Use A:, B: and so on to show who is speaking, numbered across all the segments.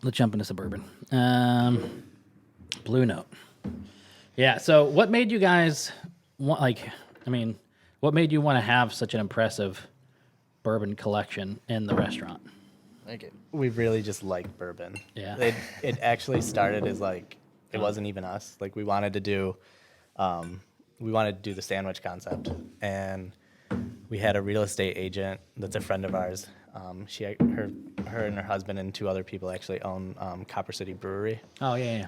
A: let's jump into suburban. Blue Note. Yeah. So, what made you guys want? What made you want to have such an impressive bourbon collection in the restaurant?
B: Thank you.
C: We really just like bourbon.
A: Yeah.
C: It actually started as like it wasn't even us. Like we wanted to do the sandwich concept, and we had a real estate agent that's a friend of ours. Her and her husband and two other people actually own Copper City Brewery,
A: Oh yeah,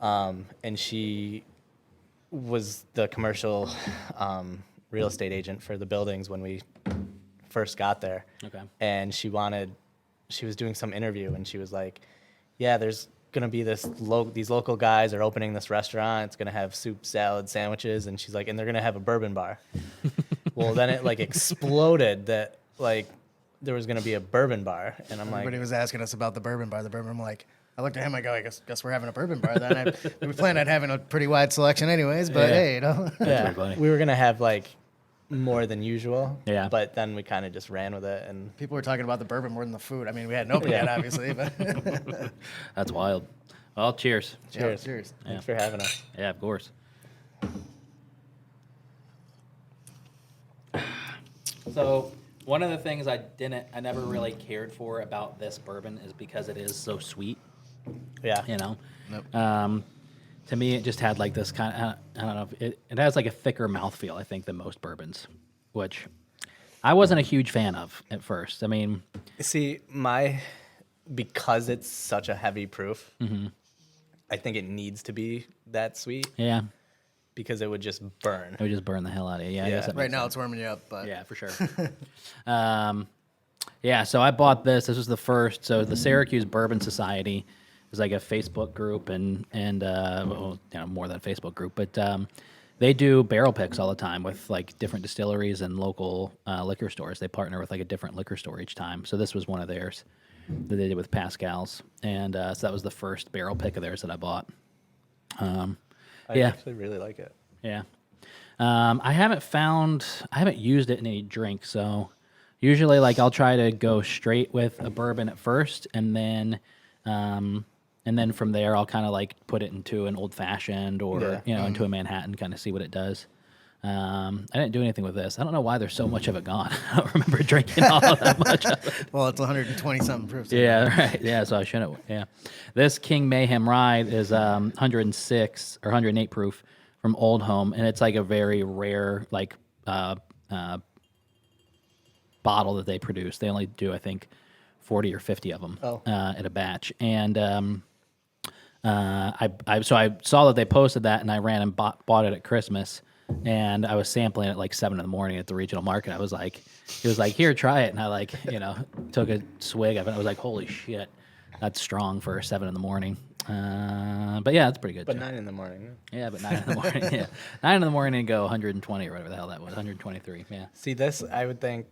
C: and she was the commercial real estate agent for the buildings when we first got there.
A: Okay.
C: And she was doing some interview, and she was like, "Yeah, there's gonna be these local guys are opening this restaurant. It's gonna have soup, salad, sandwiches," and she's like, "And they're gonna have a bourbon bar." Well, then it like exploded that like there was gonna be a bourbon bar, and I'm
B: Everybody
C: like,
B: was asking us about the bourbon bar. I'm like, I looked at him. I go, I guess we're having a bourbon bar then. We planned on having a pretty wide selection, anyways. But
A: Yeah.
B: hey, you know.
C: yeah,
A: pretty funny.
C: we were gonna have like more than usual.
A: Yeah.
C: But then we kind of just ran with it, and
B: People were talking about the bourbon more than the food. I mean, we hadn't opened yet, obviously. But
A: that's wild. Well, cheers.
C: cheers.
B: Cheers.
C: Thanks for having us.
A: Yeah, of course. So one of the things I never really cared for about this bourbon is because it is so sweet.
C: Yeah.
A: You know,
B: Nope.
A: to me it just had like this kind of I don't know. It has like a thicker mouthfeel, I think, than most bourbons, which I wasn't a huge fan of at first. I mean,
C: See, because it's such a heavy proof, I think it needs to be that sweet
A: yeah,
C: because it would just burn.
A: it would just burn the hell out of you. Yeah, I guess
C: Yeah.
A: that
B: Right
A: makes
B: now,
A: sense.
B: it's warming you up. But
A: Yeah, for sure. Yeah, so I bought this. This was the first. So the Syracuse Bourbon Society is like a Facebook group, and well, you know, more than a Facebook group, but they do barrel picks all the time with like different distilleries and local liquor stores. They partner with like a different liquor store each time. So this was one of theirs that they did with Pascal's, and so that was the first barrel pick of theirs that I bought.
C: I
A: Yeah.
C: actually really like it.
A: Yeah. I haven't used it in any drink, so usually like I'll try to go straight with a bourbon at first, and then from there I'll kind of like put it into an old fashioned or
C: Yeah.
A: into a Manhattan, kind of see what it does. I didn't do anything with this. I don't know why there's so much of it gone. I don't remember drinking all of that much of it.
B: well, it's 120 something proof.
A: Yeah, right. Yeah, so I shouldn't. Yeah, this King Mayhem Rye is 106 or 108 proof from Old Home, and it's like a very rare like bottle that they produce. They only do, I think, 40 or 50 of them at a batch. And I saw that they posted that, and I ran and bought it at Christmas. And I was sampling it like 7 a.m. at the regional market. I was like, he was like, "Here, try it." And I like, took a swig of it. I was like, "Holy shit, that's strong for 7 a.m." But yeah, it's pretty good.
C: But
A: too.
C: 9 in the morning.
A: Yeah, but 9 in the morning. Yeah, 9 in the morning and go 120 or whatever the hell that was, 123. Yeah.
C: See, this, I would think,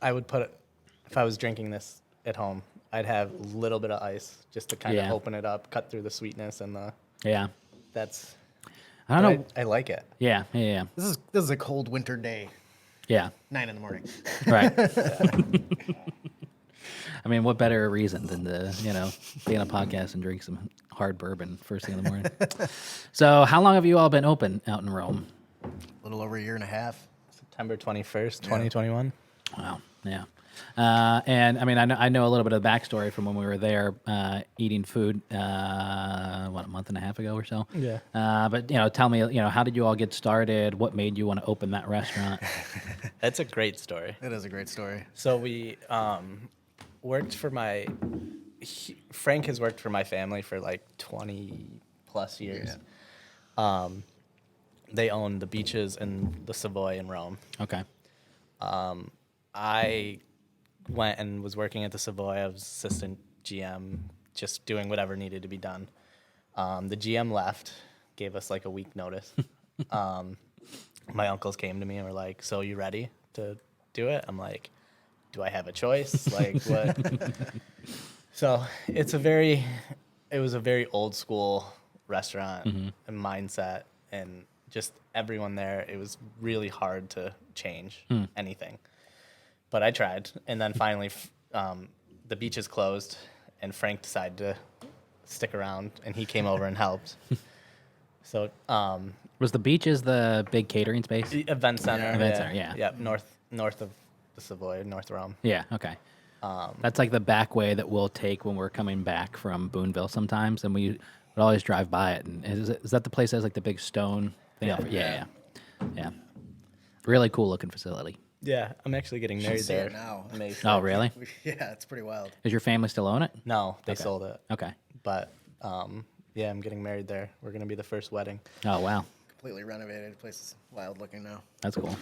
C: I would put it, if I was drinking this at home, I'd have a little bit of ice just to kind of
A: Yeah.
C: open it up, cut through the sweetness, and
A: Yeah.
C: that's,
A: I don't know.
C: I like it.
A: Yeah. Yeah.
B: This is a cold winter day.
A: Yeah.
B: 9 in the morning.
A: Right. I mean, what better reason than to, be on a podcast and drink some hard bourbon first thing in the morning? So, how long have you all been open out in Rome?
B: A little over a year and a half.
C: September 21st, 2021.
A: Wow. Yeah. And I mean, I know a little bit of the backstory from when we were there eating food, a month and a half ago or so.
C: Yeah.
A: But, tell me, how did you all get started? What made you want to open that restaurant?
C: That's a great story.
B: It is a great story.
C: So we worked for Frank has worked for my family for like 20 plus years. They own the beaches and the Savoy in Rome.
A: Okay.
C: I went and was working at the Savoy. I was assistant GM, just doing whatever needed to be done. The GM left, gave us like a week notice. My uncles came to me and were like, "So you ready to do it?" I'm like, "Do I have a choice? Like what?" So it was a very old school restaurant and mindset, and just everyone there. It was really hard to change anything. But I tried, and then finally, the beaches closed, and Frank decided to stick around, and he came over and helped. So
A: Was the Beaches the big catering space?
C: the event center,
A: Event center, yeah.
C: Yep, north of the Savoy, North Rome.
A: Yeah, okay. That's like the back way that we'll take when we're coming back from Boonville sometimes, and we would always drive by it. And is that the place that has like the big stone thing?
C: Yeah.
A: Yeah. Really cool looking facility.
C: Yeah, I'm actually getting married
B: see
C: there.
B: it now.
C: May
A: Oh,
C: 6th.
A: really?
B: Yeah, it's pretty wild.
A: Does your family still own it?
C: No, they sold it.
A: Okay.
C: But yeah, I'm getting married there. We're gonna be the first wedding.
A: Oh, wow.
B: Completely renovated. The place is wild looking now.
A: That's cool.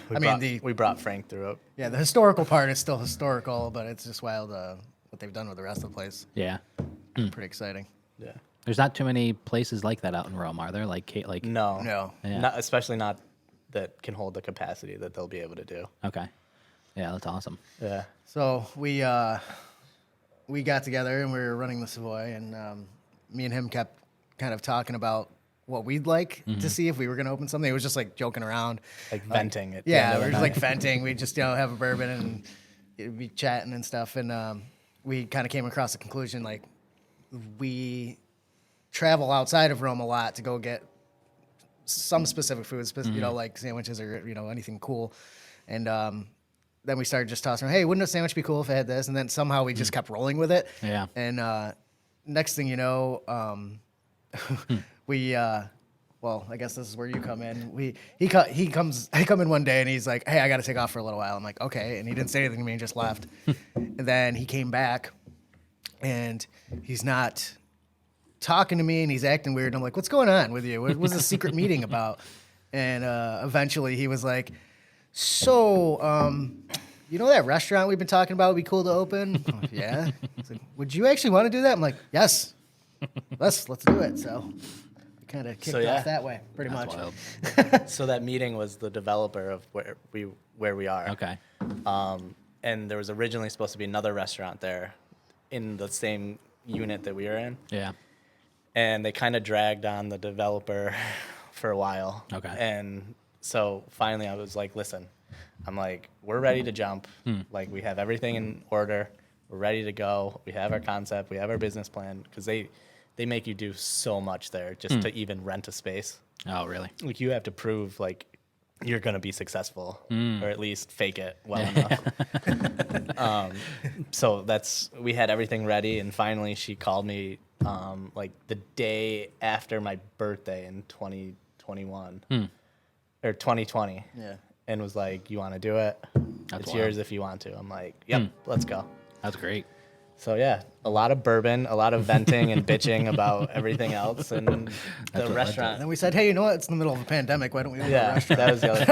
C: We brought Frank through it.
B: The historical part is still historical, but it's just wild what they've done with the rest of the place.
A: Yeah.
B: Pretty exciting.
C: Yeah.
A: There's not too many places like that out in Rome, are there?
C: No.
B: No.
A: Yeah.
C: Not, especially not that can hold the capacity that they'll be able to do.
A: Okay. Yeah, that's awesome.
C: Yeah.
B: So we got together and we were running the Savoy, and me and him kept kind of talking about what we'd like to see if we were going to open something. It was just like joking around,
C: Like venting it.
B: Yeah, we were just like venting. We just have a bourbon and it'd be chatting and stuff, and we kind of came across the conclusion like we travel outside of Rome a lot to go get some specific foods, like sandwiches or anything cool, and then we started just tossing around, hey, wouldn't a sandwich be cool if it had this? And then somehow we just kept rolling with it.
A: Yeah.
B: And next thing you know, we well, I guess this is where you come in. I come in one day and he's like, hey, I got to take off for a little while. I'm like, okay. And he didn't say anything to me and just left. And then he came back and he's not talking to me and he's acting weird. And I'm like, what's going on with you? What was the secret meeting about? And eventually he was like, so, that restaurant we've been talking about would be cool to open? I'm like, yeah. He's like, would you actually want to do that? I'm like, yes. Let's do it. So we kind of kicked off that way, pretty much.
A: Wild.
C: So that meeting was the developer of where we are.
A: Okay.
C: And there was originally supposed to be another restaurant there in the same unit that we were in.
A: Yeah.
C: And they kind of dragged on the developer for a while.
A: Okay.
C: And so finally I was like, listen, I'm like, we're ready to jump. Like, we have everything in order. We're ready to go. We have our concept. We have our business plan. Because they make you do so much there just to even rent a space.
A: Oh, really?
C: Like, you have to prove, like, you're going to be successful. Or at least fake it well enough. So we had everything ready. And finally she called me like the day after my birthday in 2021. Or 2020.
B: Yeah.
C: And was like, you want to do it?
A: That's
C: It's
A: wild.
C: yours if you want to. I'm like, yep, let's go.
A: That's great.
C: So yeah, a lot of bourbon, a lot of venting and bitching about everything else, and the
A: what
B: And
C: restaurant.
B: then we said, hey, you know what? It's in the middle of a pandemic. Why don't we open a
C: Yeah,
B: restaurant?
C: that was the other.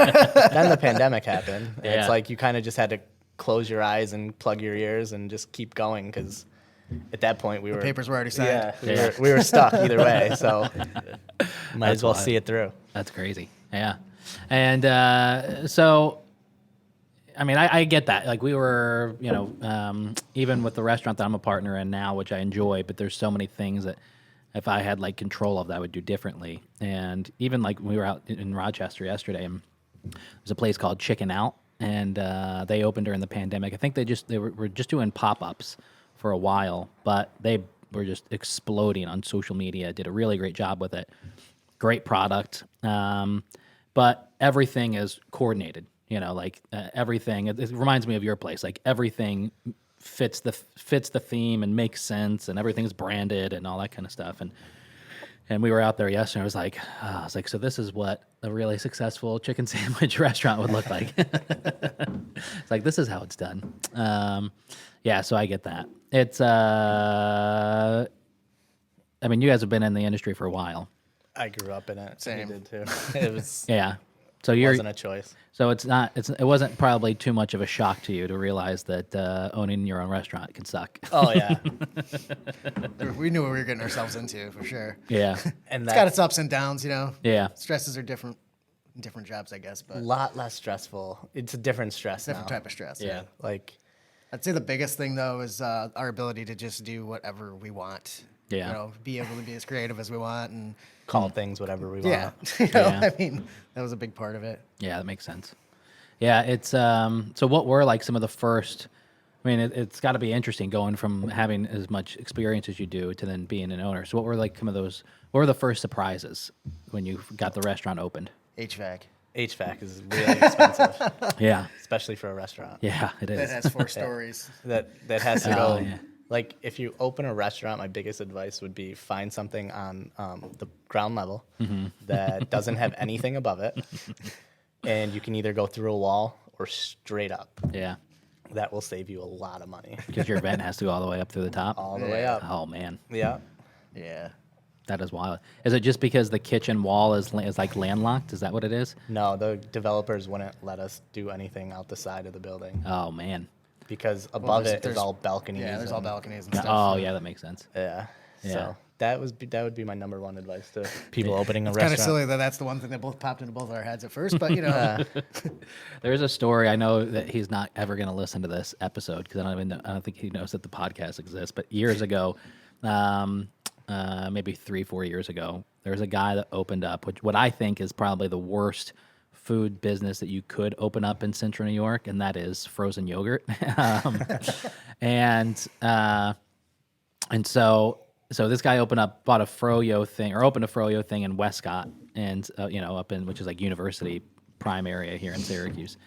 C: Then the pandemic happened. And
A: Yeah.
C: It's like you kind of just had to close your eyes and plug your ears and just keep going because at that point we were
B: Papers were already signed.
C: Yeah, we were stuck either way. So might as well
A: wild.
C: see it through.
A: That's crazy. Yeah. And so, I mean, I get that. Like, we were, even with the restaurant that I'm a partner in now, which I enjoy, but there's so many things that if I had like control of that, I would do differently. And even like we were out in Rochester yesterday, and there's a place called Chicken Out, and they opened during the pandemic. I think they were just doing pop-ups for a while, but they were just exploding on social media. Did a really great job with it. Great product. But everything is coordinated, everything. It reminds me of your place. Like, everything fits the theme and makes sense, and everything's branded and all that kind of stuff. And we were out there yesterday. I was like, so this is what a really successful chicken sandwich restaurant would look like. It's like, this is how it's done. Yeah, so I get that. It's I mean, you guys have been in the industry for a while.
C: I grew up in it.
B: Same.
C: You did too. It was
A: Yeah. So you're
C: wasn't a choice.
A: So it wasn't probably too much of a shock to you to realize that owning your own restaurant can suck.
C: Oh yeah,
B: We knew what we were getting ourselves into for sure.
A: Yeah.
C: and
B: It's got
C: that
B: its ups and downs,
A: Yeah.
B: Stresses are different in different jobs, I guess, but
C: a lot less stressful. It's a different stress
B: different
C: now.
B: type of stress.
A: Yeah.
C: Like
B: I'd say the biggest thing though is our ability to just do whatever we want.
A: Yeah.
B: Be able to be as creative as we want, and
C: call things whatever we
B: yeah,
C: want.
A: Yeah.
B: I mean, that was a big part of it.
A: Yeah, that makes sense. Yeah, it's so what were like some of the first I mean, it's got to be interesting going from having as much experience as you do to then being an owner. So, what were like some of those? What were the first surprises when you got the restaurant opened?
B: HVAC.
C: HVAC is really expensive,
A: Yeah,
C: especially for a restaurant.
A: yeah, it
B: That
A: is.
B: has 4 stories.
C: That has to
A: Oh,
C: go.
A: yeah.
C: Like if you open a restaurant, my biggest advice would be find something on the ground level that doesn't have anything above it, and you can either go through a wall or straight up.
A: Yeah,
C: That will save you a lot of money.
A: because your vent has to go all the way up through the top.
C: All the way
B: Yeah.
C: up.
A: Oh man,
C: Yeah.
B: Yeah.
A: that is wild. Is it just because the kitchen wall is like landlocked? Is that what it is?
C: No, the developers wouldn't let us do anything out the side of the building
A: Oh man.
C: because above it is
B: there's-
C: all balconies.
B: Yeah, there's all
C: and-
B: balconies and
A: Yeah,
B: stuff.
A: oh yeah, that makes sense.
C: Yeah.
A: Yeah.
C: So that would be my number one advice to people opening a
B: It's kind
C: restaurant.
B: of silly that that's the one thing that both popped into both of our heads at first, but you know,
A: There's a story. I know that he's not ever going to listen to this episode because I don't think he knows that the podcast exists. But years ago, maybe 3-4 years ago, there was a guy that opened up, what I think is probably the worst food business that you could open up in Central New York, and that is frozen yogurt. and so this guy opened a froyo thing in Westcott, and up in, which is like University prime area here in Syracuse,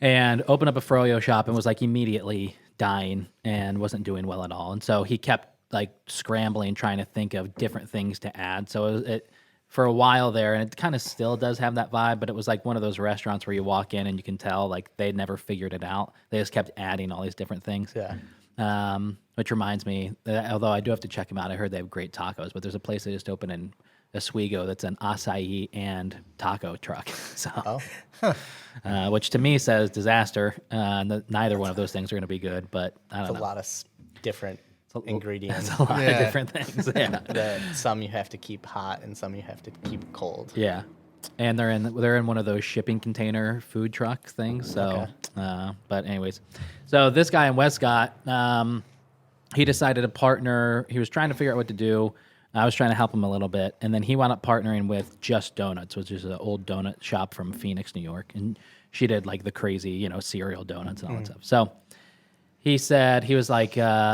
A: and opened up a froyo shop and was like immediately dying and wasn't doing well at all. And so he kept like scrambling, trying to think of different things to add. So it for a while there, and it kind of still does have that vibe, but it was like one of those restaurants where you walk in and you can tell like they'd never figured it out. They just kept adding all these different things.
C: Yeah.
A: Which reminds me, that, although I do have to check them out, I heard they have great tacos, but there's a place they just opened in Oswego that's an acai and taco truck. So, which to me says disaster. Neither one of those things are going to be good, but I
C: It's
A: don't
C: a
A: know.
C: lot of different ingredients.
A: It's a lot
B: Yeah.
A: of different things. Yeah.
C: That some you have to keep hot and some you have to keep cold.
A: Yeah. And they're in one of those shipping container food truck things. So, but anyways, so this guy in Westcott, he decided to partner. He was trying to figure out what to do. I was trying to help him a little bit, and then he wound up partnering with Just Donuts, which is an old donut shop from Phoenix, New York, and she did like the crazy, cereal donuts and all that stuff. So he said he was like,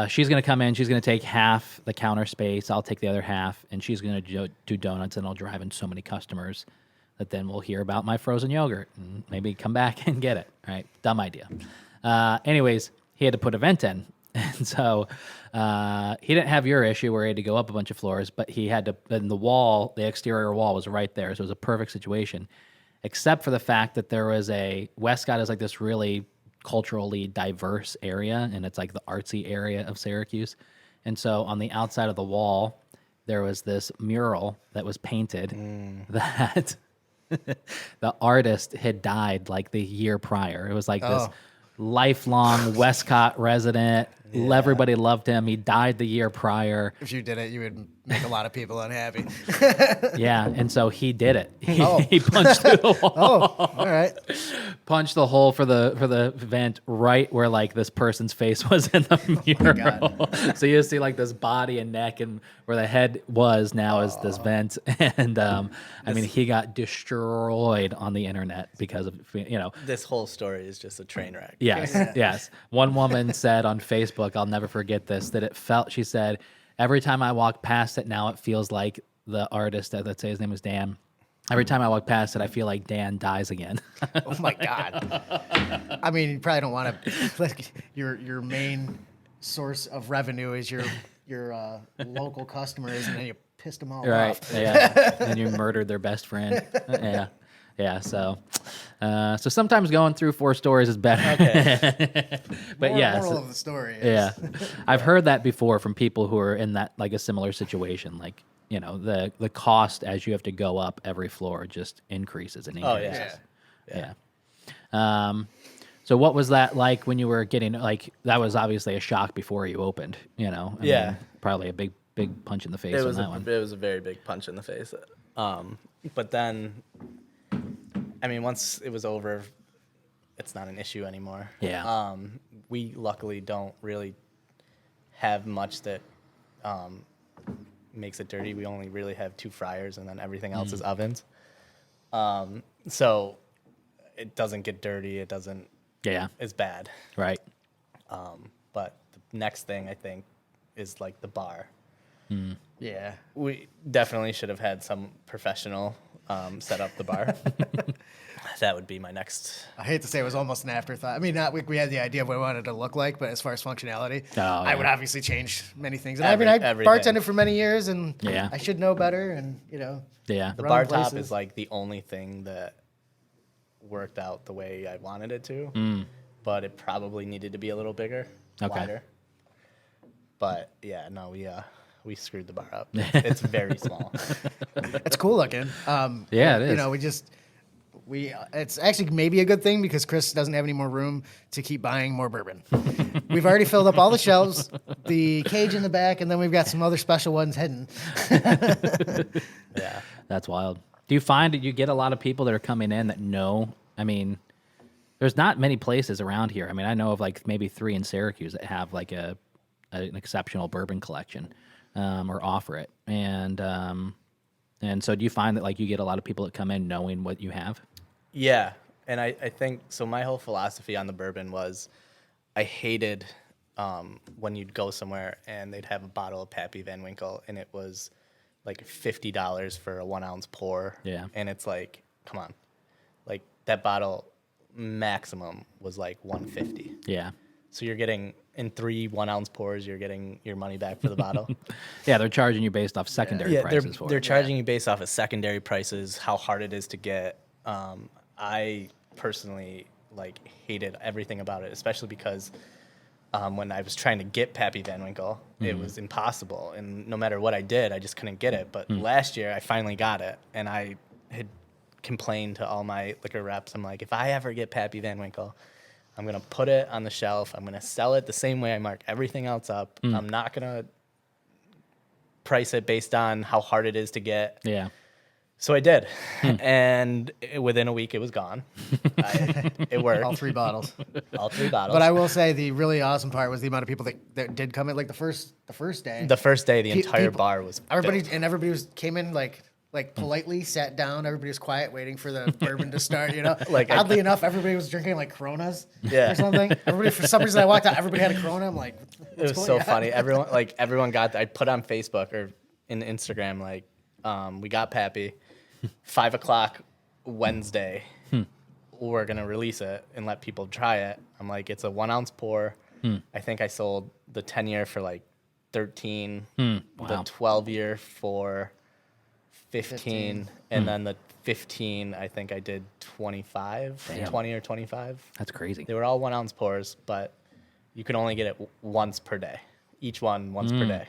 A: she's gonna come in, she's gonna take half the counter space, I'll take the other half, and she's gonna do donuts, and I'll drive in so many customers that then we'll hear about my frozen yogurt and maybe come back and get it. Right? Dumb idea. Anyways, he had to put a vent in. And so he didn't have your issue where he had to go up a bunch of floors, but he had to, and the exterior wall was right there. So it was a perfect situation, except for the fact that there was Westcott is like this really culturally diverse area, and it's like the artsy area of Syracuse. And so on the outside of the wall, there was this mural that was painted that the artist had died like the year prior. It was like this lifelong Westcott resident. Everybody loved him. He died the year prior.
B: if you did it, you would make a lot of people unhappy.
A: Yeah, and so he did it. He punched through the wall.
B: All right.
A: Punched the hole for the vent right where like this person's face was in the mural. So you see like this body and neck, and where the head was now is this vent. And I mean, he got destroyed on the internet because of
C: This whole story is just a train wreck.
A: Yes, yes. One woman said on Facebook, I'll never forget this, that she said, every time I walk past it now, it feels like the artist, let's say his name was Dan. Every time I walk past it, I feel like Dan dies again.
B: Oh my God. I mean, you probably don't want to. Like, your main source of revenue is your local customers, and then you pissed them all
A: Right.
B: off.
A: Yeah. And you murdered their best friend. Yeah. Yeah. So sometimes going through 4 stories is better.
C: Okay.
A: But
B: Moral of the story is,
A: yeah, I've heard that before from people who are in that like a similar situation. Like the cost as you have to go up every floor just increases and
C: Oh,
A: increases.
C: yeah.
A: Yeah. So what was that like when you were getting like that was obviously a shock before you opened. I
C: Yeah.
A: mean, probably a big punch in the face
C: It
A: on
C: was
A: that one.
C: it was a very big punch in the face. But then, I mean, once it was over, it's not an issue anymore.
A: Yeah.
C: We luckily don't really have much that makes it dirty. We only really have 2 fryers, and then everything else is ovens. So it doesn't get dirty. It doesn't.
A: Yeah.
C: It's bad.
A: Right.
C: But the next thing I think is like the bar.
B: Yeah.
C: We definitely should have had some professional set up the bar. That would be my next.
B: I hate to say it was almost an afterthought. I mean, not we had the idea of what we wanted it to look like, but as far as functionality, I would obviously change many things. And I
C: Everything.
B: bartended for many years, and
A: Yeah.
B: I should know better. And
A: Yeah.
C: The
B: running
C: bar top
B: places.
C: is like the only thing that worked out the way I wanted it to, but it probably needed to be a little bigger, wider. But yeah, no, we screwed the bar up. It's very small.
B: It's cool looking.
A: Yeah, it is.
B: It's actually maybe a good thing because Chris doesn't have any more room to keep buying more bourbon. We've already filled up all the shelves, the cage in the back, and then we've got some other special ones hidden.
C: Yeah.
A: That's wild. Do you find that you get a lot of people that are coming in that know? I mean, there's not many places around here. I mean, I know of like maybe 3 in Syracuse that have like an exceptional bourbon collection or offer it. And so do you find that like you get a lot of people that come in knowing what you have?
C: Yeah. And I think so. My whole philosophy on the bourbon was I hated when you'd go somewhere and they'd have a bottle of Pappy Van Winkle and it was like $50 for a 1 ounce pour.
A: Yeah.
C: And it's like, come on. Like that bottle maximum was like $150.
A: Yeah.
C: So you're getting in 3 1 ounce pours, you're getting your money back for the bottle.
A: Yeah, they're charging you based off secondary prices for
C: they're
A: it.
C: charging you based off of secondary prices, how hard it is to get. I personally like hated everything about it, especially because when I was trying to get Pappy Van Winkle, it was impossible, and no matter what I did, I just couldn't get it. But last year, I finally got it, and I had complained to all my liquor reps. I'm like, if I ever get Pappy Van Winkle, I'm gonna put it on the shelf. I'm gonna sell it the same way I mark everything else up. I'm not gonna price it based on how hard it is to get.
A: Yeah.
C: So I did, and within a week it was gone. It worked.
B: All 3 bottles.
C: All 3 bottles.
B: But I will say the really awesome part was the amount of people that did come in like the first day.
C: The first day, the entire
B: people-
C: bar was
B: Everybody
C: filled.
B: and everybody came in like politely sat down. Everybody was quiet, waiting for the bourbon to start.
C: Like,
B: oddly enough, everybody was drinking like Coronas
C: Yeah.
B: or something. Everybody, for some reason, I walked out. Everybody had a Corona. I'm like,
C: It was so funny. Everyone got. I put on Facebook or in Instagram like, we got Pappy, 5 o'clock Wednesday. We're gonna release it and let people try it. I'm like, it's a 1 ounce pour. I think I sold the 10-year for like 13, the
A: Wow.
C: 12-year for 15, and then the 15, I think I did 25,
A: Damn.
C: 20 or 25.
A: That's crazy.
C: They were all 1 ounce pours, but you could only get it once per day. Each one once per day.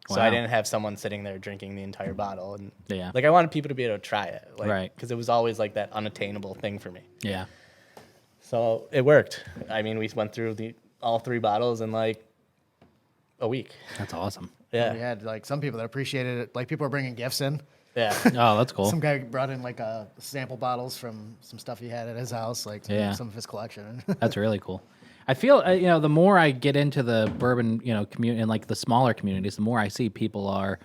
C: So
A: Wow.
C: I didn't have someone sitting there drinking the entire bottle. And
A: Yeah.
C: like I wanted people to be able to try it. Like,
A: Right.
C: because it was always like that unattainable thing for me.
A: Yeah.
C: So it worked. I mean, we went through all 3 bottles in like a week.
A: That's awesome.
C: Yeah.
B: We had like some people that appreciated it. Like people were bringing gifts in.
C: Yeah.
A: Oh, that's cool.
B: Some guy brought in like sample bottles from some stuff he had at his house, like some of his collection.
A: That's really cool. I feel, the more I get into the bourbon, community and like the smaller communities, the more I see people are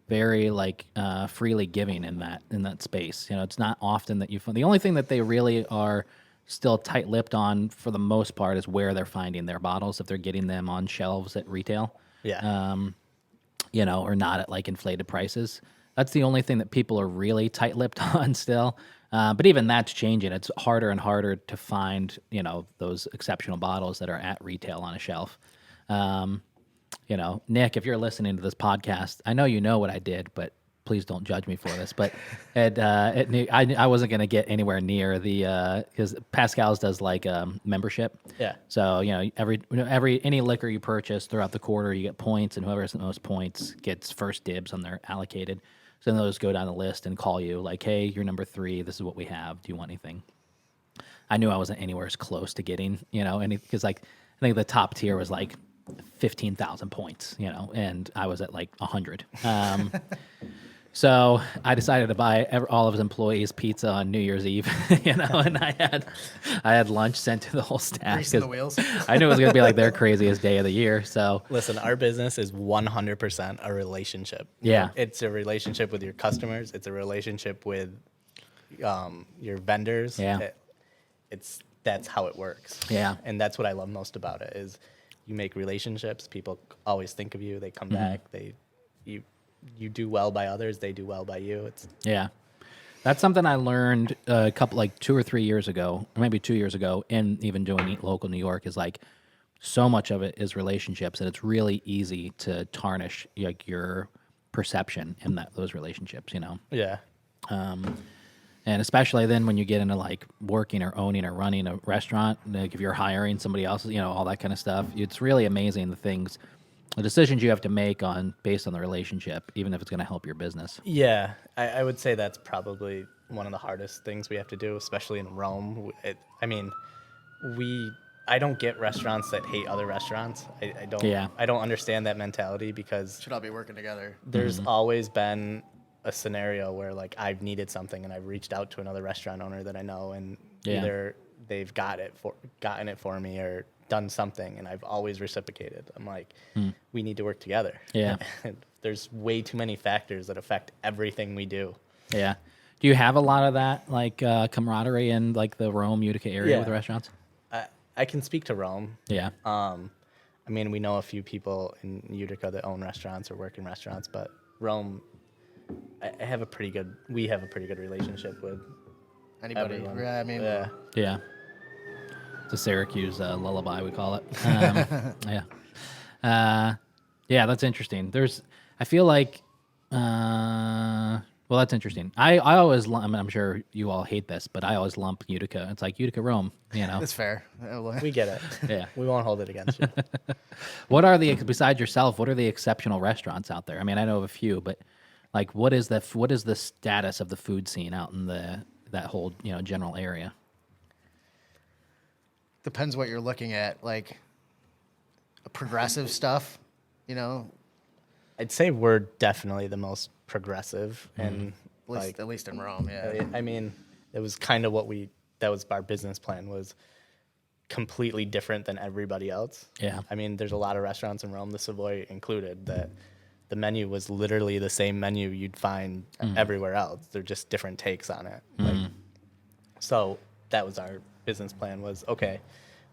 A: very like freely giving in that space. It's not often that you find, the only thing that they really are still tight-lipped on for the most part is where they're finding their bottles, if they're getting them on shelves at retail.
C: Yeah.
A: Or not at like inflated prices. That's the only thing that people are really tight-lipped on still. But even that's changing. It's harder and harder to find, those exceptional bottles that are at retail on a shelf. Nick, if you're listening to this podcast, I know you know what I did, but please don't judge me for this. But I wasn't going to get anywhere near because Pascal's does like membership.
C: Yeah.
B: Oh,
A: So any liquor you purchase throughout the quarter, you get points, and whoever has the most points gets first dibs on their allocated. So then they'll just go down the list and call you like, hey, you're number 3. This is what we have. Do you want anything? I knew I wasn't anywhere as close to getting, because like I think the top tier was like 15,000 points, and I was at like 100. So I decided to buy all of his employees pizza on New Year's Eve, and I had lunch sent to the whole staff.
B: Greasing the wheels.
A: I knew it was going to be like their craziest day of the year. So
C: Listen, our business is 100% a relationship.
A: Yeah.
C: It's a relationship with your customers. It's a relationship with your vendors.
A: Yeah.
C: That's how it works.
A: Yeah.
C: And that's what I love most about it is you make relationships. People always think of you. They come back. You do well by others. They do well by you. It's
A: Yeah. That's something I learned a couple, like 2 or 3 years ago, or maybe 2 years ago, and even doing local New York is like so much of it is relationships, and it's really easy to tarnish like your perception in those relationships, you know.
C: yeah.
A: And especially then when you get into like working or owning or running a restaurant, like if you're hiring somebody else, you know, all that kind of stuff. It's really amazing the decisions you have to make based on the relationship, even if it's going to help your business.
C: Yeah, I would say that's probably one of the hardest things we have to do, especially in Rome. I don't get restaurants that hate other restaurants. I don't.
A: Yeah.
C: I don't understand that mentality because
B: Should all be working together.
C: there's always been a scenario where like I've needed something and I've reached out to another restaurant owner that I know, and either they've gotten it for me or done something, and I've always reciprocated. I'm like, we need to work together.
A: Yeah.
C: There's way too many factors that affect everything we do.
A: Yeah. Do you have a lot of that, like camaraderie in like the Rome, Utica area with the restaurants?
C: I can speak to Rome.
A: Yeah.
C: I mean, we know a few people in Utica that own restaurants or work in restaurants, but Rome, we have a pretty good relationship with
B: Anybody?
C: everyone.
B: Yeah, I mean,
A: Yeah. It's a Syracuse lullaby, we call it. Yeah. Yeah, that's interesting. I feel like, well, that's interesting. I always, I'm sure you all hate this, but I always lump Utica. It's like Utica, Rome, you know?
B: that's fair.
C: We get it.
A: Yeah.
C: We won't hold it against you.
A: Besides yourself, what are the exceptional restaurants out there? I mean, I know of a few, but like, what is the status of the food scene out in that whole, you know, general area?
B: Depends what you're looking at. Like progressive stuff, you know,
C: I'd say we're definitely the most progressive, and
B: at least in Rome. Yeah.
C: I mean, it was kind of that was our business plan, was completely different than everybody else.
A: Yeah.
C: I mean, there's a lot of restaurants in Rome, the Savoy included, that the menu was literally the same menu you'd find everywhere else. They're just different takes on it. So that was our business plan, was, okay,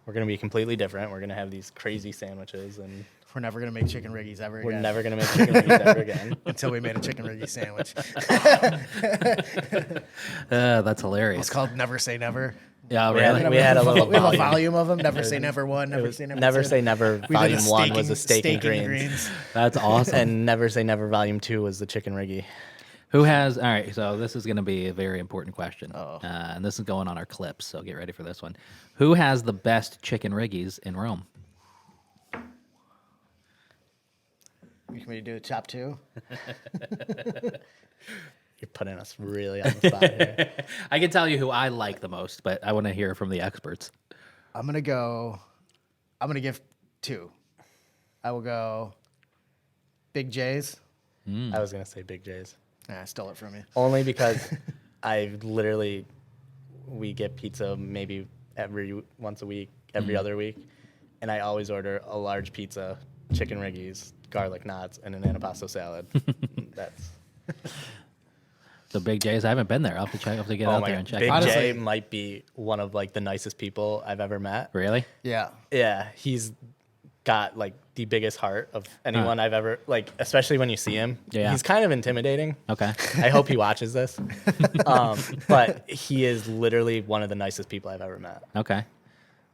C: we're going to be completely different. We're going to have these crazy sandwiches, and
B: We're never gonna make chicken riggies ever
C: we're
B: again.
C: never going to make chicken wings ever again.
B: Until we made a chicken riggy sandwich.
A: That's hilarious.
B: It's called Never Say Never.
A: Yeah,
C: We
A: really?
C: had a little
B: We have a
C: volume.
B: volume of them. Never Say Never one. Never Say Never
C: Never
B: two.
C: Say Never
B: We did
C: Volume 1 was a steak and greens.
A: That's awesome.
C: And Never Say Never Volume 2 was the chicken riggy.
A: Who has? All right, so this is going to be a very important question,
B: Uh-oh.
A: and this is going on our clips. So get ready for this one. Who has the best chicken riggies in Rome?
B: You can do a top two.
C: You're putting us really on the spot here.
A: I can tell you who I like the most, but I want to hear from the experts.
B: I'm gonna give two. I will go Big J's.
C: I was going to say Big J's.
B: Nah, I stole it from you.
C: Only because we get pizza maybe once a week, every other week. And I always order a large pizza, chicken riggies, garlic knots, and an antipasto salad. That's
A: So Big J's, I haven't been there. I'll have to get out there and check.
C: Big
A: it out.
C: J might be one of like the nicest people I've ever met.
A: Really?
B: Yeah.
C: Yeah, he's got like the biggest heart of anyone I've ever, like, especially when you see him.
A: Yeah.
C: He's kind of intimidating.
A: Okay.
C: I hope he watches this. But he is literally one of the nicest people I've ever met.
A: Okay.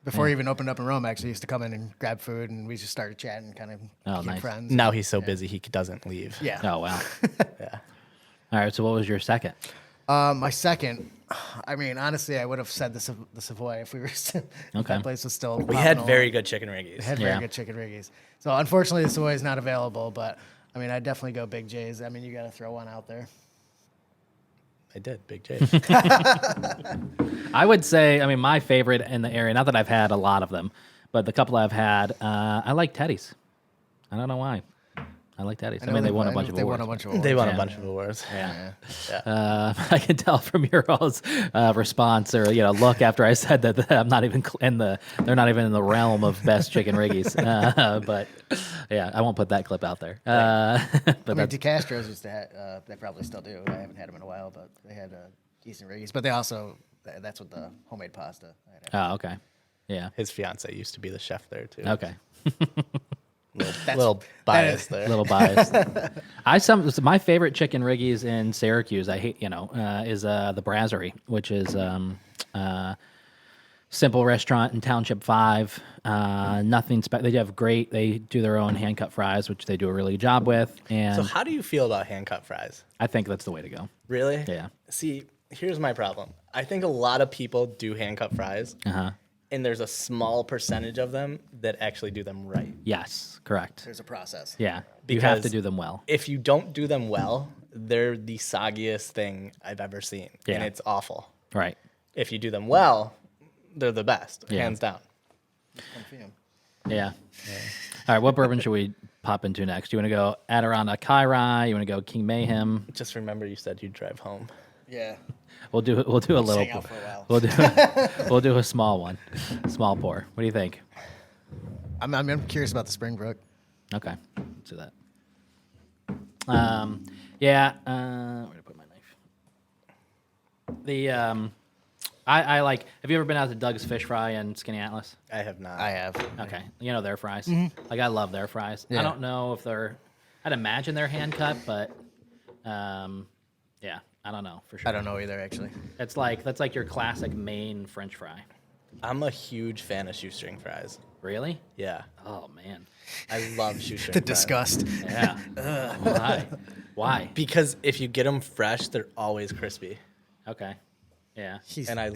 B: Before he even opened up in Rome, actually, he used to come in and grab food, and we just started chatting, kind of became
A: nice.
B: friends.
C: Now he's so busy he doesn't leave.
B: Yeah.
A: Oh wow.
C: Yeah.
A: All right. So what was your second?
B: My second, I mean, honestly, I would have said the Savoy if we were if
A: Okay.
B: that place was still.
C: We had very good chicken riggies.
B: had
A: Yeah.
B: very good chicken riggies. So unfortunately, the Savoy is not available. But I mean, I'd definitely go Big J's. I mean, you got to throw one out there.
C: I did, Big J.
A: I would say, I mean, my favorite in the area. Not that I've had a lot of them, but the couple I've had, I like Teddy's. I don't know why. I like Teddy's. I mean, they won a bunch of
B: They
A: awards.
B: won a bunch of awards.
C: They won
A: Yeah.
C: a bunch of awards.
A: Yeah.
B: Yeah.
A: I can tell from your all's response or look after I said that I'm not even they're not even in the realm of best chicken riggies. But yeah, I won't put that clip out there. But
B: I mean,
A: that's,
B: DeCastro's used to have, they probably still do. I haven't had them in a while, but they had decent riggies. But they also, that's what the homemade pasta. I had.
A: oh, okay, yeah,
C: His fiance used to be the chef there too.
A: okay.
C: Little bias there.
A: A little biased. My favorite chicken riggies in Syracuse. I hate is the Brasserie, which is simple restaurant in Township 5. Nothing They have great. They do their own hand cut fries, which they do a really good job with. And
C: So how do you feel about hand cut fries?
A: I think that's the way to go.
C: Really?
A: Yeah.
C: See, here's my problem. I think a lot of people do hand cut fries,
A: Uh-huh.
C: and there's a small percentage of them that actually do them right.
A: Yes, correct.
B: There's a process.
A: Yeah, you have to
C: Because
A: do them well.
C: If you don't do them well, they're the soggiest thing I've ever seen, and
A: Yeah.
C: it's awful.
A: Right.
C: If you do them well, they're the best,
A: Yeah.
C: hands down.
A: Yeah. All right, what bourbon should we pop into next? You want to go Adirondack High Rye? You want to go King Mayhem?
C: Just remember you said you'd drive home.
B: Yeah.
A: We'll do a little.
B: hang out for a while.
A: We'll do a small one, small pour. What do you think?
B: I'm curious about the Springbrook.
A: Okay, let's do that. Yeah. Where did I put my knife? I like. Have you ever been out to Doug's Fish Fry and Skinny Atlas?
C: I have not.
B: I have.
A: Okay, you know their fries. Like I love their fries. I
B: Yeah.
A: don't know if they're. I'd imagine they're hand cut, but yeah, I don't know for sure.
B: I don't know either, actually.
A: That's like your classic Maine French fry.
C: I'm a huge fan of shoestring fries.
A: Really?
C: Yeah.
A: Oh man.
C: I love shoestring
B: The
C: fries.
B: disgust.
A: Yeah. Why? Why?
C: Because if you get them fresh, they're always crispy.
A: Okay. Yeah.
B: He's-
C: And I,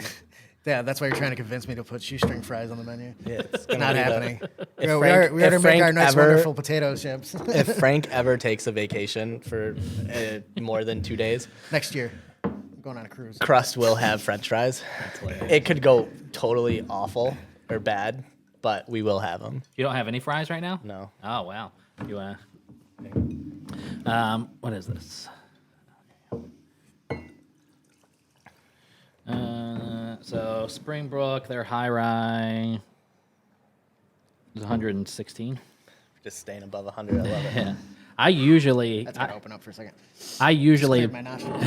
B: Yeah, that's why you're trying to convince me to put shoestring fries on the menu.
C: yeah, it's gonna
B: Not
C: be the-
B: happening.
C: If
B: we
C: Frank-
B: are to
C: if
B: make
C: Frank
B: our nice,
C: ever-
B: wonderful potato chips
C: If Frank ever takes a vacation for more than 2 days,
B: next year. I'm going on a cruise.
C: Crust will have French fries. It could go totally awful or bad, but we will have them.
A: You don't have any fries right now?
C: No.
A: Oh wow. You what is this? So Springbrook, their high rye is 116.
C: Just staying above 100. I love it.
A: Yeah. I usually
B: That's going to open up for a second.
A: I usually
B: Cleared my nostrils.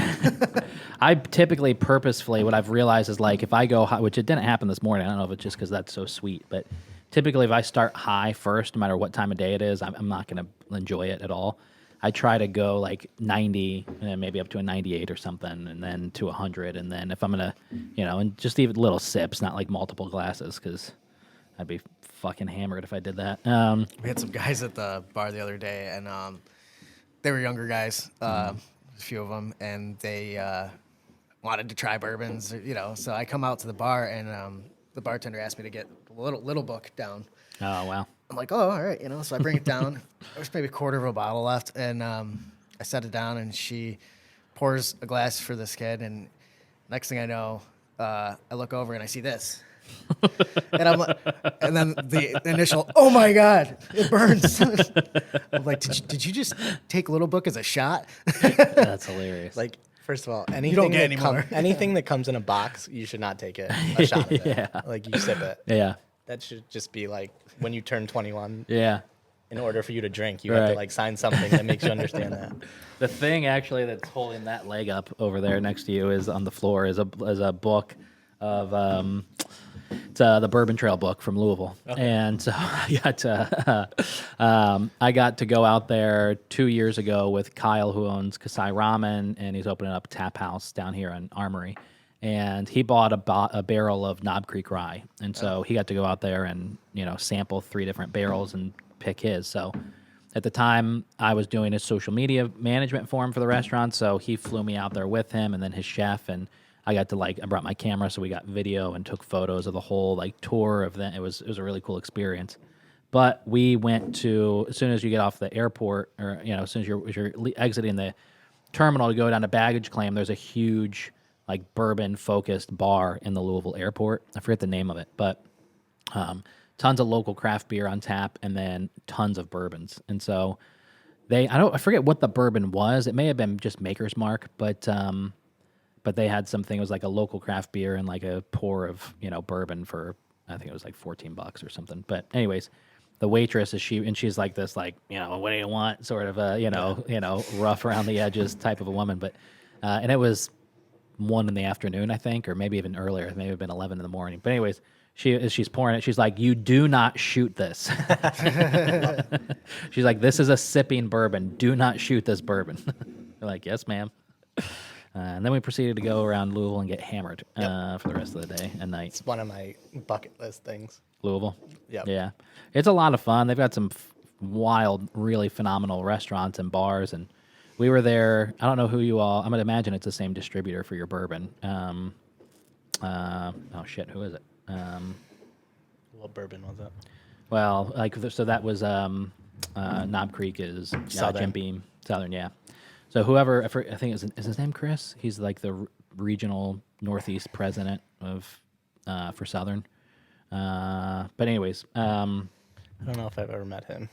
A: I typically purposefully, what I've realized is like if I go high, which it didn't happen this morning. I don't know if it's just because that's so sweet, but typically if I start high first, no matter what time of day it is, I'm not going to enjoy it at all. I try to go like 90 and then maybe up to a 98 or something, and then to 100. And then if I'm going to, and just even little sips, not like multiple glasses, because I'd be fucking hammered if I did that.
B: We had some guys at the bar the other day, and they were younger guys, a few of them, and they wanted to try bourbons, So I come out to the bar, and the bartender asked me to get a little book down.
A: Oh, wow.
B: I'm like, oh, all right, so I bring it down. There's maybe a quarter of a bottle left, and I set it down, and she pours a glass for this kid, and next thing I know, I look over and I see this. And I'm like, and then the initial, oh my God, it burns. I'm like, did you just take Little Book as a shot?
A: That's hilarious.
C: Like, first of all, anything
B: don't get
C: that
B: any more.
C: anything that comes in a box, you should not take it a shot of it.
A: Yeah.
C: Like you sip it.
A: yeah.
C: That should just be like when you turn 21.
A: Yeah.
C: In order for you to drink, you have to
A: Right.
C: like sign something that makes you understand that.
A: The thing actually that's holding that leg up over there next to you is on the floor is a book of it's the Bourbon Trail book from Louisville, and so I got to go out there 2 years ago with Kyle, who owns Kasai Ramen, and he's opening up a tap house down here on Armory, and he bought a barrel of Knob Creek rye, and so he got to go out there and sample 3 different barrels and pick his. So at the time, I was doing his social media management for him for the restaurant, so he flew me out there with him, and then his chef, and I got to I brought my camera, so we got video and took photos of the whole tour of that. It was a really cool experience. But we went to, as soon as you get off the airport, or as soon as you're exiting the terminal to go down to baggage claim, there's a huge bourbon focused bar in the Louisville airport. I forget the name of it, but tons of local craft beer on tap, and then tons of bourbons. And so I forget what the bourbon was. It may have been just Maker's Mark, but they had something. It was like a local craft beer and like a pour of bourbon for, I think it was like $14 or something. But anyways, the waitress she's like this what do you want, sort of a rough around the edges type of a woman. But and it was 1 in the afternoon, I think, or maybe even earlier. It may have been 11 in the morning. But anyways, she's pouring it. She's like, "You do not shoot this." She's like, "This is a sipping bourbon. Do not shoot this bourbon." We're like, "Yes, ma'am." And then we proceeded to go around Louisville and get hammered for the rest of the day and night.
C: It's one of my bucket list things.
A: Louisville.
C: Yep.
A: Yeah, it's a lot of fun. They've got some wild, really phenomenal restaurants and bars, and we were there. I don't know who you all. I'm gonna imagine it's the same distributor for your bourbon. Oh shit, who is it?
C: What bourbon was it?
A: Well, like so that was Knob Creek is
C: Southern.
A: Jim Beam Southern, yeah. So whoever I think is his name Chris. He's like the regional Northeast president of for Southern. But anyways,
C: I don't know if I've ever met him.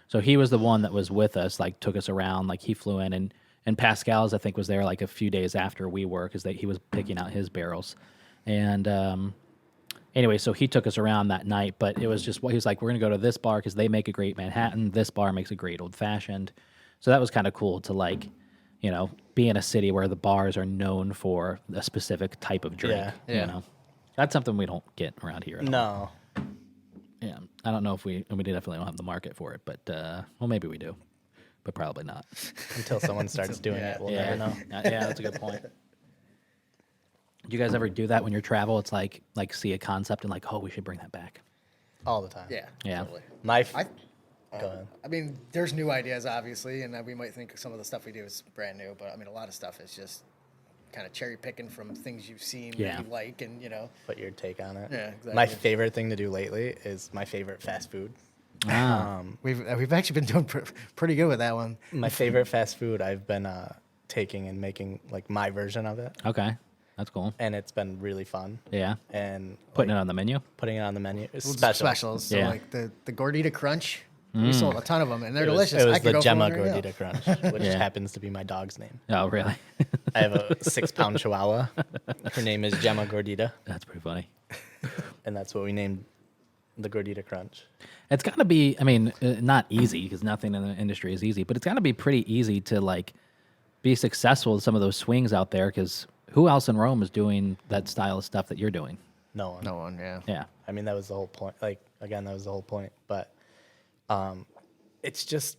A: so he was the one that was with us, like took us around, like he flew in and Pascal's I think was there like a few days after we were because he was picking out his barrels, and anyway, so he took us around that night, but it was just what he was like, we're gonna go to this bar because they make a great Manhattan, this bar makes a great old fashioned, so that was kind of cool to like, you know, be in a city where the bars are known for a specific type of drink.
C: Yeah.
A: You know, that's something we don't get around here. At all.
C: No.
A: Yeah, I don't know if we definitely don't have the market for it, but well, maybe we do, but probably not.
C: Until someone starts doing it, we'll never know.
A: Yeah, that's a good point. Do you guys ever do that when you travel? It's like see a concept and like, oh, we should bring that back.
C: All the time.
B: Yeah.
A: Yeah.
B: Totally.
C: Go ahead.
B: I mean, there's new ideas, obviously, and we might think some of the stuff we do is brand new, but I mean, a lot of stuff is just kind of cherry picking from things you've seen
A: Yeah.
B: that you like, and you know.
C: Put your take on it.
B: Yeah, exactly.
C: My favorite thing to do lately is my favorite fast food.
B: We've actually been doing pretty good with that one.
C: My favorite fast food I've been taking and making like my version of it,
A: Okay, that's cool.
C: and it's been really fun.
A: Yeah,
C: And
A: putting it on the menu.
C: putting it on the menu. It's
B: Well,
C: special.
B: Specials. So
A: Yeah.
B: like the Gordita Crunch, we sold a ton of them, and they're
C: It was,
B: delicious.
C: it was
B: I could
C: the
B: go for
C: Gemma
B: one right now.
C: Gordita Crunch, which
A: Yeah.
C: happens to be my dog's name.
A: Oh, really?
C: I have a 6-pound Chihuahua. Her name is Gemma Gordita,
A: That's pretty funny.
C: and that's what we named the Gordita Crunch.
A: It's got to be. I mean, not easy because nothing in the industry is easy, but it's got to be pretty easy to like be successful with some of those swings out there. Because who else in Rome is doing that style of stuff that you're doing?
C: No one.
B: No one, yeah.
A: Yeah.
C: I mean, that was the whole point. Like, again, that was the whole point. But it's just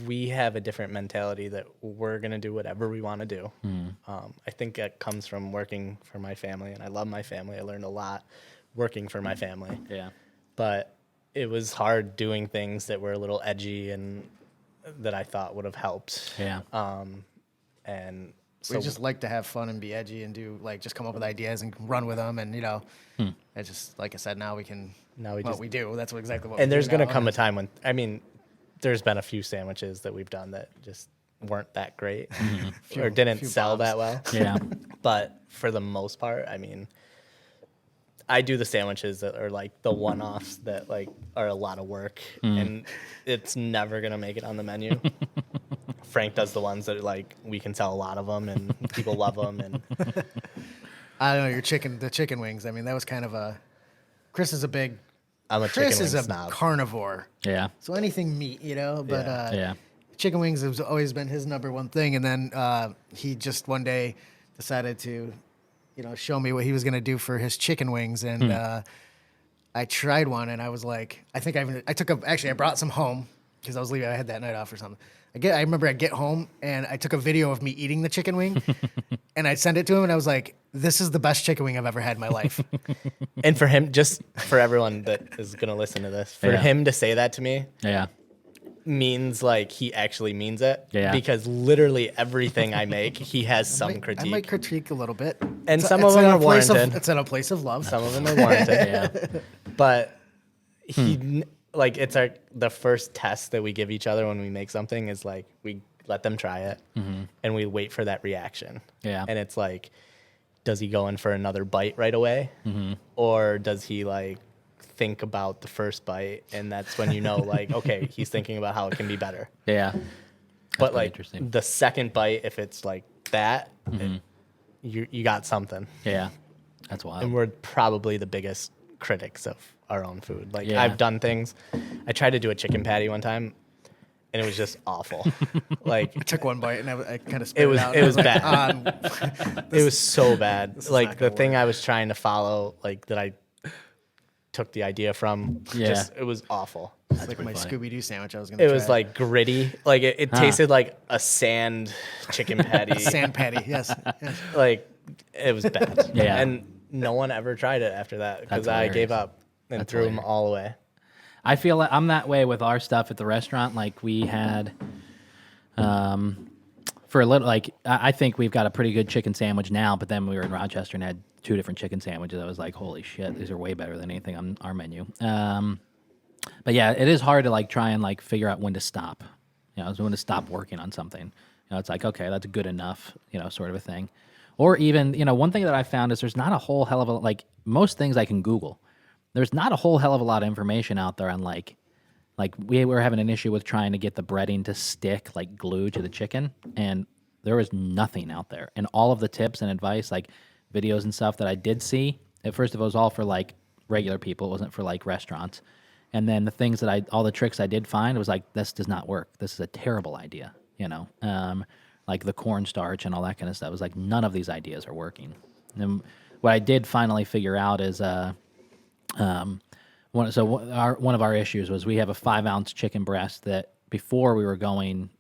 C: we have a different mentality that we're going to do whatever we want to do. I think that comes from working for my family, and I love my family. I learned a lot working for my family.
A: Yeah.
C: But it was hard doing things that were a little edgy and that I thought would have helped.
A: Yeah.
C: And so
B: We just like to have fun and be edgy and do like just come up with ideas and run with them, and you know, it's just like I said. Now we can.
C: Now we
B: what
C: just-
B: we do. That's exactly what.
C: and
B: we
C: there's
B: do
C: going to
B: now,
C: come a
B: and
C: time when, I mean, there's been a few sandwiches that we've done that just weren't that great or didn't
B: few
C: sell
B: bombs.
C: that well.
A: Yeah.
C: But for the most part, I mean, I do the sandwiches that are like the one-offs that like are a lot of work and it's never going to make it on the menu. Frank does the ones that like we can sell a lot of them and people love them. And
B: I don't know the chicken wings. I mean, that was kind of a. Chris is a big.
C: I'm a
B: Chris
C: chicken
B: is
C: wing
B: a
C: snob.
B: carnivore.
A: Yeah.
B: So anything meat, you know. But
C: Yeah.
A: Yeah.
B: chicken wings has always been his number one thing. And then he just one day decided to, you know, show me what he was going to do for his chicken wings. And I tried one, and I was like, I think I brought some home because I was leaving. I had that night off or something. I remember I get home and I took a video of me eating the chicken wing, and I sent it to him, and I was like, "This is the best chicken wing I've ever had in my life."
C: And for him, just for everyone that is going to listen to this, for
A: Yeah.
C: him to say that to me
A: Yeah.
C: means like he actually means it.
A: Yeah.
C: Because literally everything I make, he has some
B: I
C: critique.
B: might critique a little bit,
C: And
B: It's-
C: some
B: it's
C: of them
B: in a
C: are
B: place
C: warranted.
B: It's in a place of love.
C: Some of them are warranted.
A: Yeah.
C: But like it's the first test that we give each other when we make something is like we let them try it and we wait for that reaction.
A: Yeah.
C: And it's like, does he go in for another bite right away? Or does he like think about the first bite? And that's when you know like, okay, he's thinking about how it can be better.
A: Yeah.
C: But
A: pretty
C: like
A: interesting.
C: the second bite, if it's like that, you got something.
A: Yeah. That's wild.
C: And we're probably the biggest critics of our own food. Like
A: Yeah.
C: I've done things. I tried to do a chicken patty one time, and it was just awful. Like
B: I took one bite and I kind of spit
C: it was
B: out.
C: it
B: and I
C: was
B: like,
C: bad. It was so bad.
B: is
C: Like
B: not
C: the
B: gonna
C: thing
B: work.
C: I was trying to follow, like that I took the idea from.
A: Yeah.
C: It was awful.
B: It's like my
A: pretty funny.
B: Scooby Doo sandwich I was gonna
C: It
B: try.
C: was like gritty. Like it tasted like a sand chicken patty.
B: sand patty. Yes.
C: Like it was bad.
A: Yeah.
C: And no one ever tried it after that because
A: That's
C: I gave
A: hilarious.
C: up and
A: That's
C: threw them
A: hilarious.
C: all away.
A: I feel like I'm that way with our stuff at the restaurant. Like we had, for a little, like I think we've got a pretty good chicken sandwich now. But then we were in Rochester and had 2 different chicken sandwiches. I was like, holy shit, these are way better than anything on our menu. But yeah, it is hard to like try and like figure out when to stop. You know, when to stop working on something. You know, it's like, okay, that's good enough. You know, sort of a thing. Or even, you know, one thing that I found is there's not a whole hell of a, like most things I can Google. There's not a whole hell of a lot of information out there on like we were having an issue with trying to get the breading to stick like glue to the chicken, and there was nothing out there. And all of the tips and advice, like videos and stuff that I did see, at first it was all for like regular people. It wasn't for like restaurants. And then the things that all the tricks I did find was like, this does not work. This is a terrible idea, you know? Like the cornstarch and all that kind of stuff. It was like, none of these ideas are working. And what I did finally figure out is, one of our issues was we have a 5-ounce chicken breast that before we were going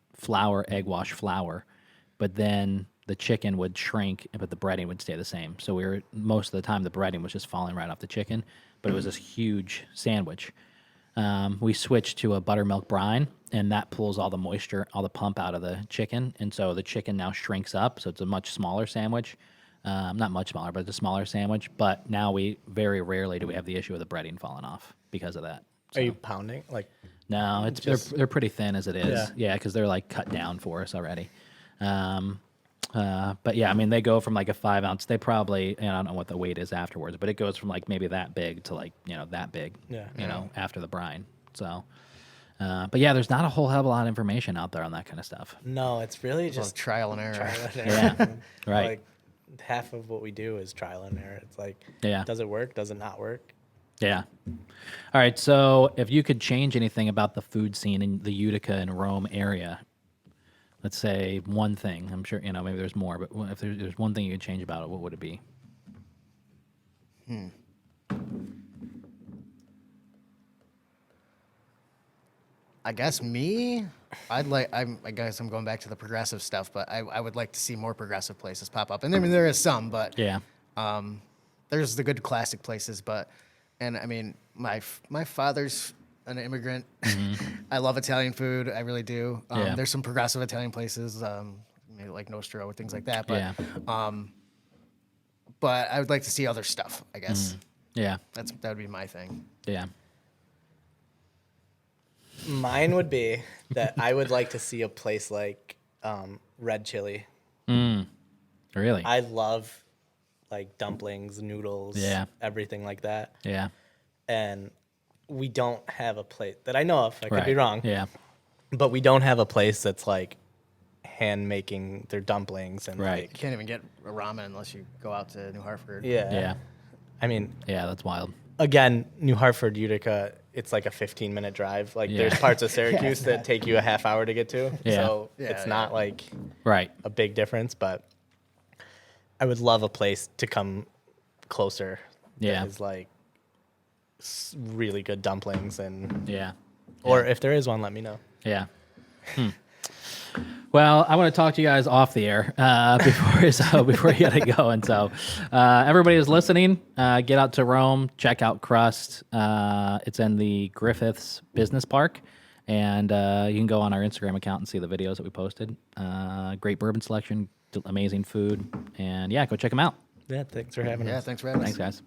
A: egg wash flour, but then the chicken would shrink, but the breading would stay the same. So we were, most of the time, the breading was just falling right off the chicken, but it was this huge sandwich. We switched to a buttermilk brine, and that pulls all the moisture, all the pump out of the chicken. And so the chicken now shrinks up. So it's a much smaller sandwich. Not much smaller, but it's a smaller sandwich. But now we very rarely do we have the issue of the breading falling off because of that.
C: Are you pounding? Like
A: No, they're pretty thin as it is.
C: Yeah.
A: Because they're like cut down for us already. But yeah, I mean, they go from like a 5-ounce. They probably, and I don't know what the weight is afterwards, but it goes from like maybe that big to like, you know, that big,
C: Yeah.
A: you know, after the brine. So, but yeah, there's not a whole hell of a lot of information out there on that kind of stuff.
C: no, it's really
B: Just
C: just
B: trial and error.
C: trial and
A: Yeah,
C: error.
A: right.
C: Like half of what we do is trial and error. It's like,
A: Yeah.
C: does it work? Does it not work?
A: Yeah. All right. So if you could change anything about the food scene in the Utica and Rome area, let's say one thing, I'm sure, you know, maybe there's more, but if there's one thing you could change about it, what would it be?
B: I guess I guess I'm going back to the progressive stuff, but I would like to see more progressive places pop up. And I mean, there is some, but
A: Yeah.
B: there's the good classic places, and I mean, my father's an immigrant. I love Italian food. I really do.
A: Yeah.
B: There's some progressive Italian places, maybe like Nostro or things like that. But,
A: Yeah.
B: but I would like to see other stuff, I guess.
A: Yeah.
B: That would be my thing.
A: Yeah.
C: Mine would be that I would like to see a place like Red Chili.
A: Really?
C: I love like dumplings, noodles,
A: Yeah.
C: everything like that.
A: Yeah.
C: And we don't have a place that I know of. I could be
A: Right.
C: wrong.
A: Yeah.
C: But we don't have a place that's like hand making their dumplings and
A: Right.
B: You can't even get a ramen unless you go out to New Hartford.
C: yeah.
A: Yeah.
C: I mean,
A: Yeah. That's wild.
C: again, New Hartford, Utica, it's like a 15-minute drive. Like
A: Yeah.
C: there's parts of Syracuse that take you a half hour to get to.
A: Yeah.
C: So
B: Yeah,
C: it's
B: yeah.
C: not like
A: Right.
C: a big difference, but I would love a place to come closer.
A: Yeah.
C: That is like really good dumplings
A: Yeah.
C: or if there is one, let me know.
A: Yeah. Well, I want to talk to you guys off the air before you gotta go. And so, everybody who's listening, get out to Rome, check out CRUST. It's in the Griffiths Business Park, and you can go on our Instagram account and see the videos that we posted. Great bourbon selection, amazing food, and yeah, go check them out.
C: Yeah, thanks for having us.
B: Yeah, thanks for having us.
A: Thanks, guys.